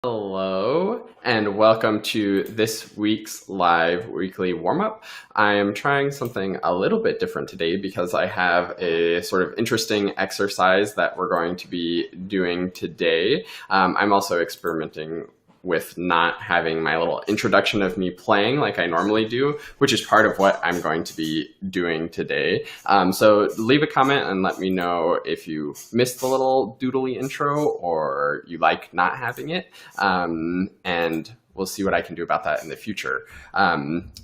Hello, and welcome to this week's live weekly warm-up. I am trying something a little bit different today because I have a sort of interesting exercise that we're going to be doing today. I'm also experimenting with not having my little introduction of me playing like I normally do, which is part of what I'm going to be doing today. So leave a comment and let me know if you missed the little doodly intro or you like not having it. And we'll see what I can do about that in the future.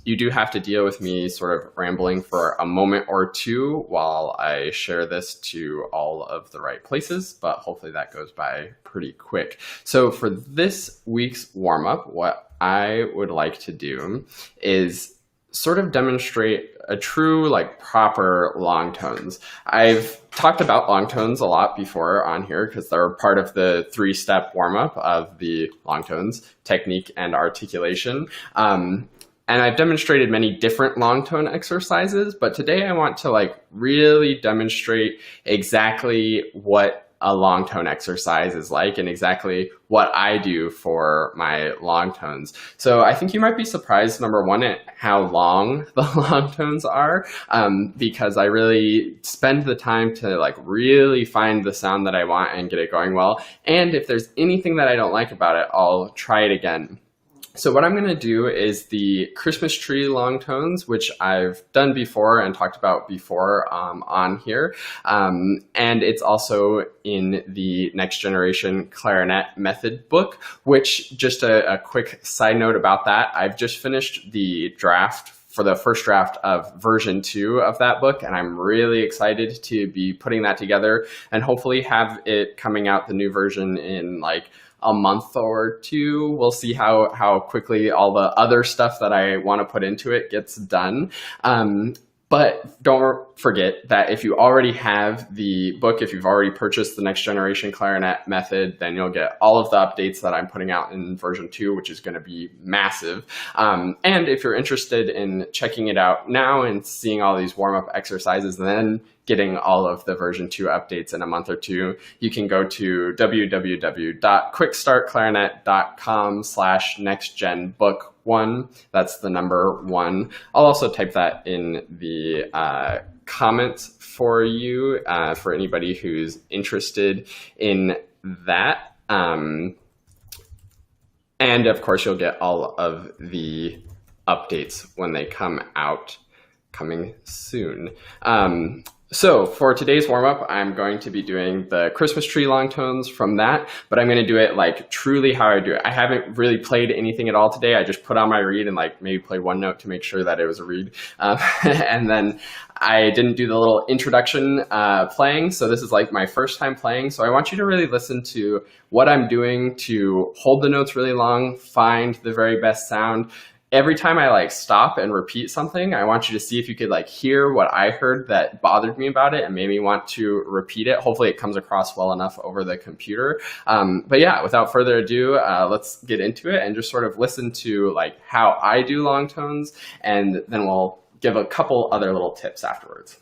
You do have to deal with me sort of rambling for a moment or two while I share this to all of the right places, but hopefully that goes by pretty quick. So for this week's warm-up, what I would like to do is sort of demonstrate a true, like, proper long tones. I've talked about long tones a lot before on here because they're part of the 3-step warm-up of the long tones, technique and articulation. And I've demonstrated many different long tone exercises, but today I want to really demonstrate exactly what a long tone exercise is like and exactly what I do for my long tones. So I think you might be surprised, number one, at how long the long tones are, because I really spend the time to really find the sound that I want and get it going well. And if there's anything that I don't like about it, I'll try it again. So what I'm going to do is the Christmas tree long tones, which I've done before and talked about before on here. And it's also in the Next Generation Clarinet Method book, which, just a quick side note about that, I've just finished the draft for the first draft of version 2 of that book, and I'm really excited to be putting that together and hopefully have it coming out, the new version, in a month or two. We'll see how quickly all the other stuff that I want to put into it gets done. But don't forget that if you already have the book, if you've already purchased the Next Generation Clarinet Method, then you'll get all of the updates that I'm putting out in version 2, which is going to be massive. And if you're interested in checking it out now and seeing all these warm-up exercises, then getting all of the version 2 updates in a month or two, you can go to www.quickstartclarinet.com/nextgenbook1. That's the number 1. I'll also type that in the comments for you, for anybody who's interested in that. And of course, you'll get all of the updates when they come out, coming soon. So for today's warm-up, I'm going to be doing the Christmas tree long tones from that, but I'm going to do it truly how I do it. I haven't really played anything at all today. I just put on my reed and maybe play one note to make sure that it was a reed. And then I didn't do the little introduction playing, so this is my first time playing. So I want you to really listen to what I'm doing to hold the notes really long, find the very best sound. Every time I stop and repeat something, I want you to see if you could hear what I heard that bothered me about it and made me want to repeat it. Hopefully it comes across well enough over the computer. But yeah, without further ado, let's get into it and just sort of listen to how I do long tones, and then we'll give a couple other little tips afterwards.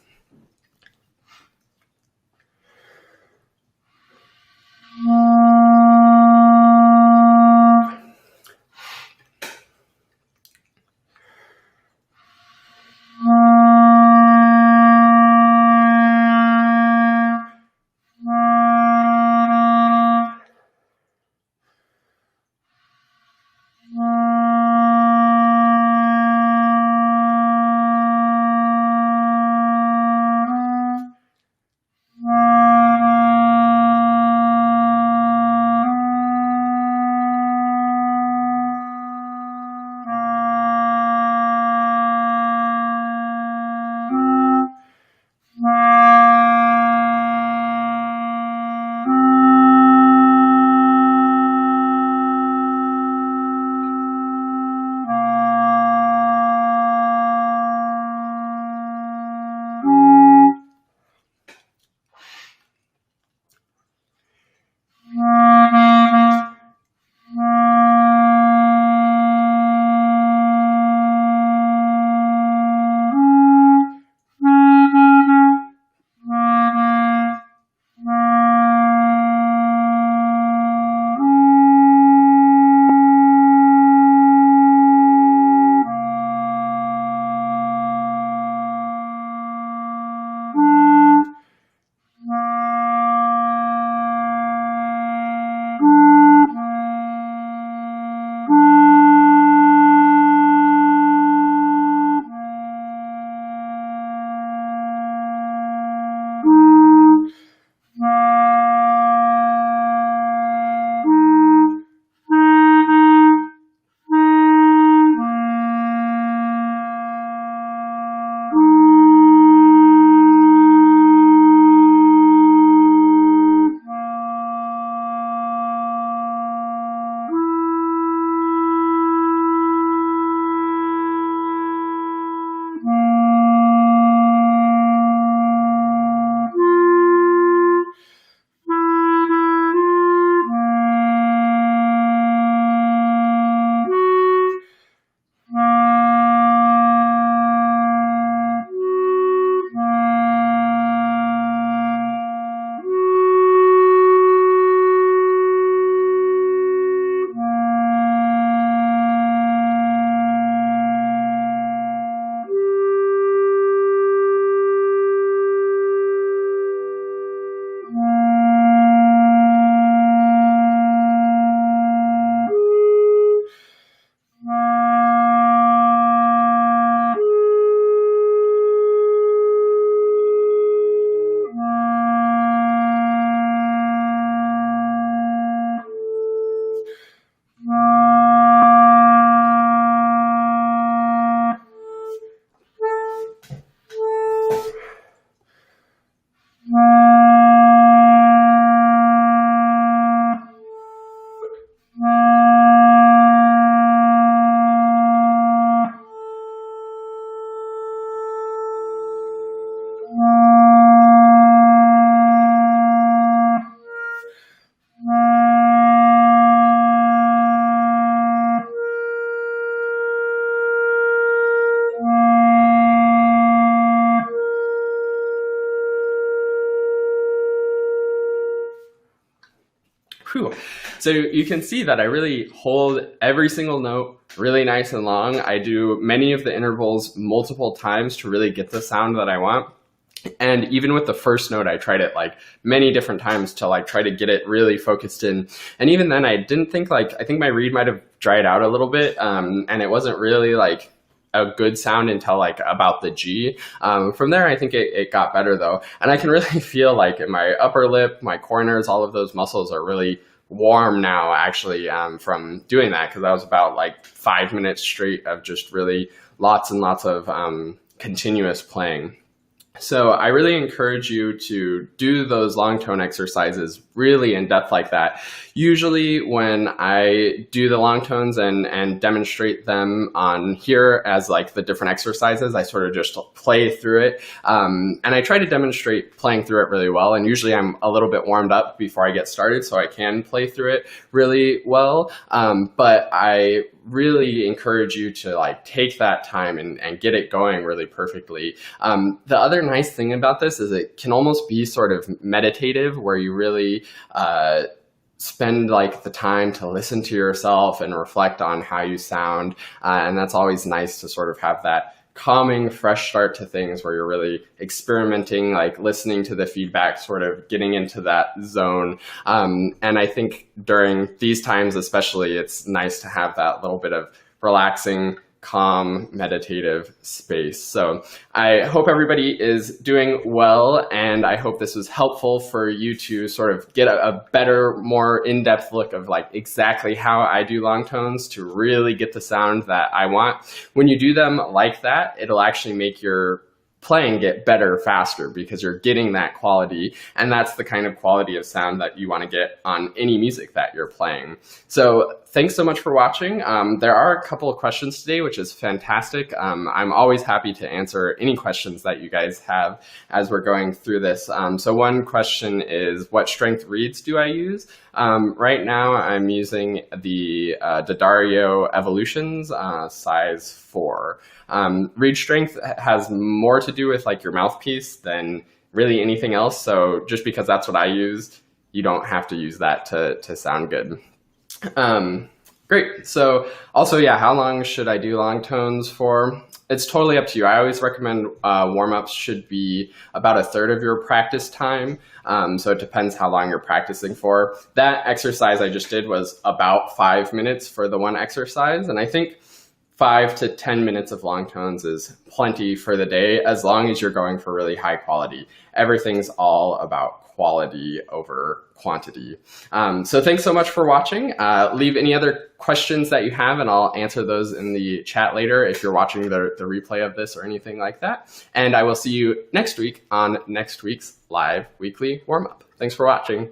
So you can see that I really hold every single note really nice and long. I do many of the intervals multiple times to really get the sound that I want. And even with the first note, I tried it like many different times to like try to get it really focused in. And even then I didn't think like, I think my reed might have dried out a little bit. And it wasn't really like a good sound until like about the G. From there, I think it got better though. And I can really feel like in my upper lip, my corners, all of those muscles are really warm now actually from doing that, because that was about like 5 minutes straight of just really lots and lots of continuous playing. So I really encourage you to do those long tone exercises really in depth like that. Usually when I do the long tones and demonstrate them on here as like the different exercises, I sort of just play through it. And I try to demonstrate playing through it really well. And usually I'm a little bit warmed up before I get started, so I can play through it really well. But I really encourage you to like take that time and get it going really perfectly. The other nice thing about this is it can almost be sort of meditative, where you really spend like the time to listen to yourself and reflect on how you sound. And that's always nice to sort of have that calming, fresh start to things where you're really experimenting, like listening to the feedback, sort of getting into that zone. And I think during these times especially, it's nice to have that little bit of relaxing, calm, meditative space. So I hope everybody is doing well, and I hope this was helpful for you to sort of get a better, more in-depth look of like exactly how I do long tones to really get the sound that I want. When you do them like that, it'll actually make your playing get better faster, because you're getting that quality, and that's the kind of quality of sound that you want to get on any music that you're playing. So thanks so much for watching. There are a couple of questions today, which is fantastic. I'm always happy to answer any questions that you guys have as we're going through this. So one question is, what strength reeds do I use? Right now I'm using the D'Addario Evolutions size 4. Reed strength has more to do with like your mouthpiece than really anything else. So just because that's what I use, you don't have to use that to sound good. Great. So also, yeah, how long should I do long tones for? It's totally up to you. I always recommend warm-ups should be about 1/3 of your practice time. So it depends how long you're practicing for. That exercise I just did was about 5 minutes for the one exercise. And I think 5 to 10 minutes of long tones is plenty for the day, as long as you're going for really high quality. Everything's all about quality over quantity. So thanks so much for watching. Leave any other questions that you have, and I'll answer those in the chat later if you're watching the replay of this or anything like that. And I will see you next week on next week's live weekly warm-up. Thanks for watching.